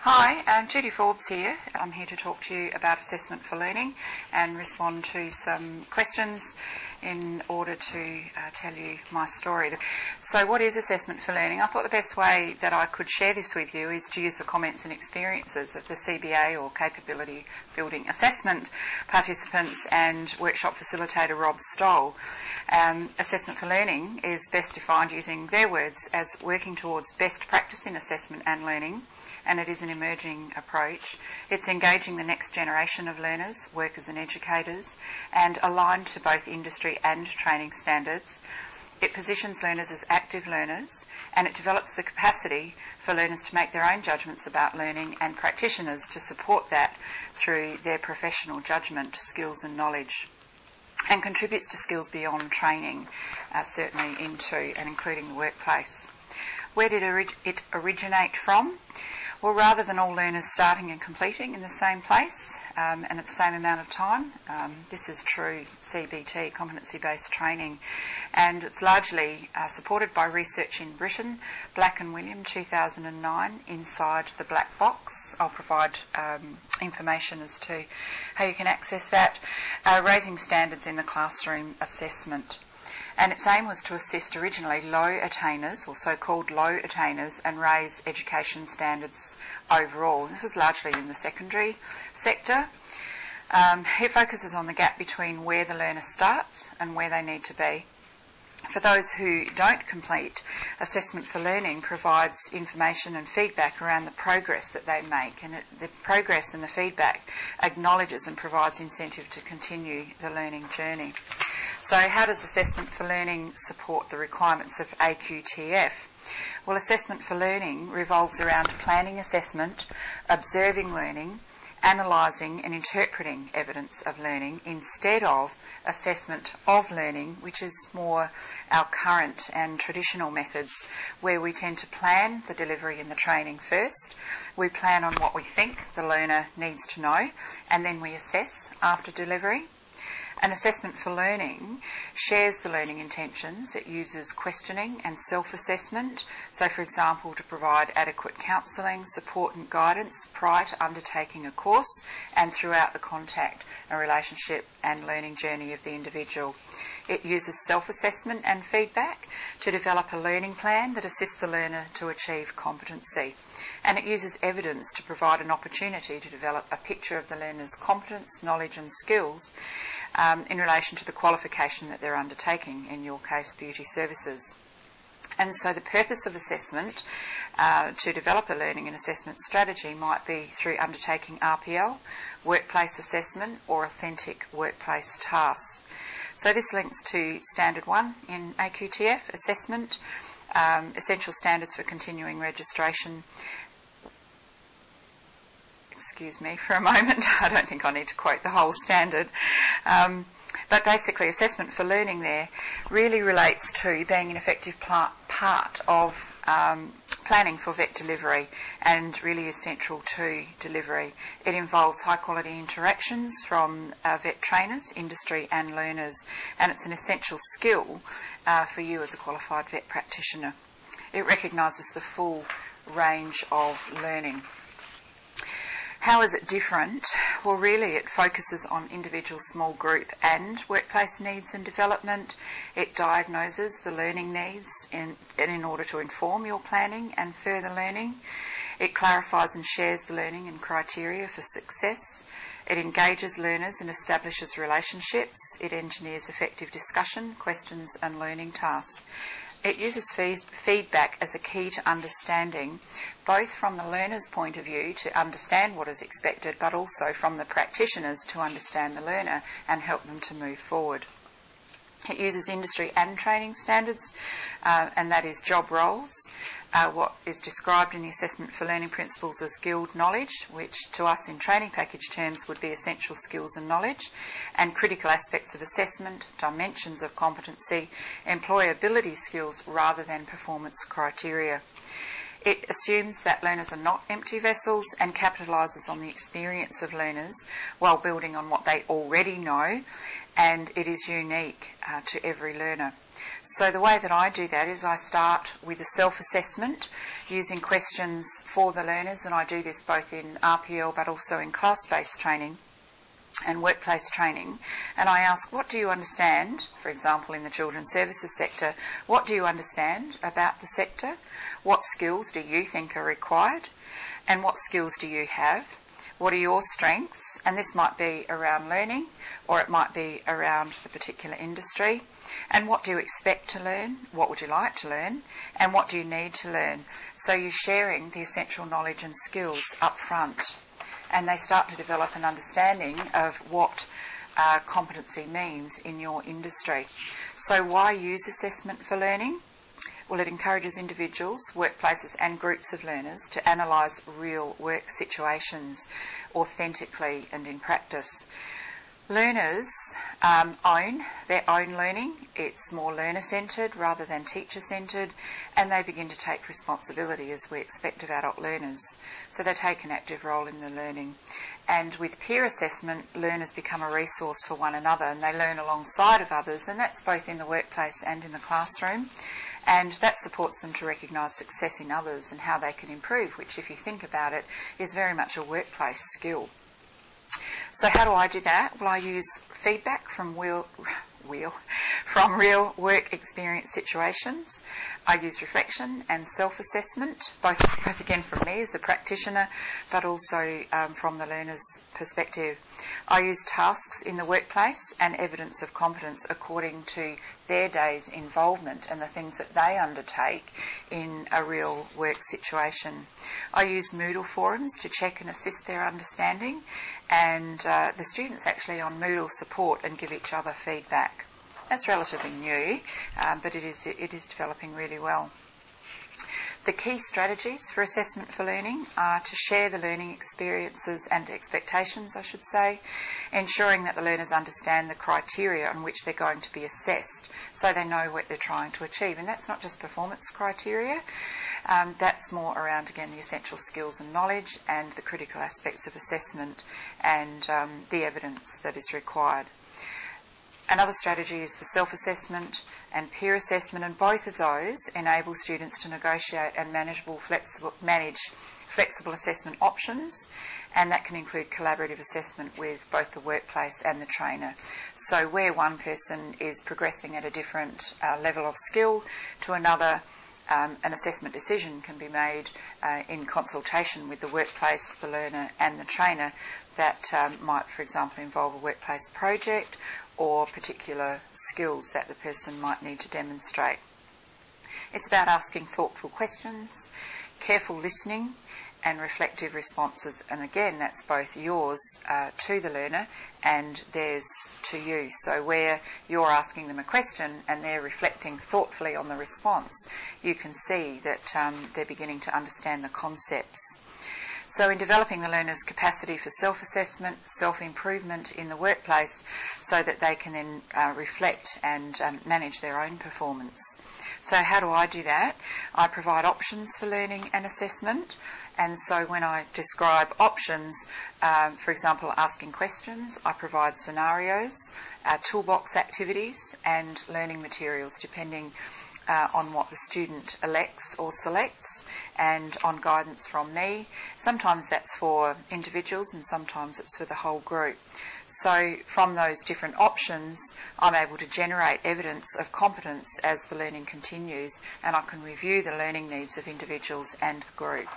Hi, I'm Judy Forbes here. I'm here to talk to you about assessment for learning and respond to some questions in order to tell you my story. So what is assessment for learning? I thought the best way that I could share this with you is to use the comments and experiences of the CBA or Capability Building Assessment participants and workshop facilitator Rob Stoll. Assessment for learning is best defined using their words as working towards best practice in assessment and learning, and it is an emerging approach. It's engaging the next generation of learners, workers and educators, and aligned to both industry and training standards. It positions learners as active learners, and it develops the capacity for learners to make their own judgments about learning and practitioners to support that through their professional judgment, skills and knowledge, and contributes to skills beyond training, certainly into and including the workplace. Where did it originate from? Well, rather than all learners starting and completing in the same place and at the same amount of time, this is true CBT, competency-based training, and it's largely supported by research in Britain, Black and William 2009, Inside the Black Box. I'll provide information as to how you can access that, raising standards in the classroom assessment. And its aim was to assist originally low attainers, or so-called low attainers, and raise education standards overall. This was largely in the secondary sector. It focuses on the gap between where the learner starts and where they need to be. For those who don't complete, Assessment for Learning provides information and feedback around the progress that they make, and the progress and the feedback acknowledges and provides incentive to continue the learning journey. So how does Assessment for Learning support the requirements of AQTF? Well, Assessment for Learning revolves around planning assessment, observing learning, analysing and interpreting evidence of learning instead of assessment of learning, which is more our current and traditional methods, where we tend to plan the delivery and the training first. We plan on what we think the learner needs to know, and then we assess after delivery. An Assessment for Learning shares the learning intentions. It uses questioning and self-assessment. So, for example, to provide adequate counselling, support and guidance prior to undertaking a course and throughout the contact, a relationship and learning journey of the individual. It uses self-assessment and feedback to develop a learning plan that assists the learner to achieve competency. And it uses evidence to provide an opportunity to develop a picture of the learner's competence, knowledge and skills in relation to the qualification that they're undertaking, in your case, beauty services. And so the purpose of assessment to develop a learning and assessment strategy might be through undertaking RPL, workplace assessment or authentic workplace tasks. So this links to Standard 1 in AQTF, assessment, essential standards for continuing registration. Excuse me for a moment, I don't think I need to quote the whole standard. But basically, Assessment for Learning there really relates to being an effective part of planning for vet delivery, and really is central to delivery. It involves high quality interactions from vet trainers, industry and learners, and it's an essential skill for you as a qualified vet practitioner. It recognises the full range of learning. How is it different? Well, really it focuses on individual, small group and workplace needs and development. It diagnoses the learning needs in order to inform your planning and further learning. It clarifies and shares the learning and criteria for success. It engages learners and establishes relationships. It engineers effective discussion, questions and learning tasks. It uses feedback as a key to understanding, both from the learner's point of view to understand what is expected, but also from the practitioners to understand the learner and help them to move forward. It uses industry and training standards, and that is job roles, what is described in the Assessment for Learning principles as guild knowledge, which to us in training package terms would be essential skills and knowledge, and critical aspects of assessment, dimensions of competency, employability skills rather than performance criteria. It assumes that learners are not empty vessels and capitalises on the experience of learners while building on what they already know, and it is unique to every learner. So the way that I do that is I start with a self-assessment using questions for the learners, and I do this both in RPL but also in class-based training and workplace training. And I ask, what do you understand, for example in the children's services sector, what do you understand about the sector? What skills do you think are required? And what skills do you have? What are your strengths? And this might be around learning, or it might be around the particular industry. And what do you expect to learn? What would you like to learn? And what do you need to learn? So you're sharing the essential knowledge and skills up front. And they start to develop an understanding of what competency means in your industry. So why use assessment for learning? Well, it encourages individuals, workplaces and groups of learners to analyse real work situations authentically and in practice. Learners own their own learning. It's more learner-centred rather than teacher-centred, and they begin to take responsibility as we expect of adult learners. So they take an active role in the learning. And with peer assessment, learners become a resource for one another, and they learn alongside of others, and that's both in the workplace and in the classroom. And that supports them to recognise success in others and how they can improve, which, if you think about it, is very much a workplace skill. So how do I do that? Well, I use feedback from real work experience situations. I use reflection and self-assessment, both again from me as a practitioner, but also from the learner's perspective. I use tasks in the workplace and evidence of competence according to their day's involvement and the things that they undertake in a real work situation. I use Moodle forums to check and assist their understanding, and the students actually on Moodle support and give each other feedback. That's relatively new, but it is developing really well. The key strategies for assessment for learning are to share the learning experiences and expectations, I should say, ensuring that the learners understand the criteria on which they're going to be assessed so they know what they're trying to achieve. And that's not just performance criteria, that's more around, again, the essential skills and knowledge and the critical aspects of assessment and the evidence that is required. Another strategy is the self-assessment and peer assessment, and both of those enable students to negotiate and manage flexible assessment options, and that can include collaborative assessment with both the workplace and the trainer. So where one person is progressing at a different level of skill to another, an assessment decision can be made in consultation with the workplace, the learner and the trainer. That might, for example, involve a workplace project or particular skills that the person might need to demonstrate. It's about asking thoughtful questions, careful listening and reflective responses, and again that's both yours to the learner and theirs to you. So where you're asking them a question and they're reflecting thoughtfully on the response, you can see that they're beginning to understand the concepts. So in developing the learner's capacity for self-assessment, self-improvement in the workplace so that they can then reflect and manage their own performance. So how do I do that? I provide options for learning and assessment, and so when I describe options, for example asking questions, I provide scenarios, toolbox activities and learning materials depending on what the student elects or selects, and on guidance from me. Sometimes that's for individuals and sometimes it's for the whole group. So from those different options, I'm able to generate evidence of competence as the learning continues, and I can review the learning needs of individuals and the group.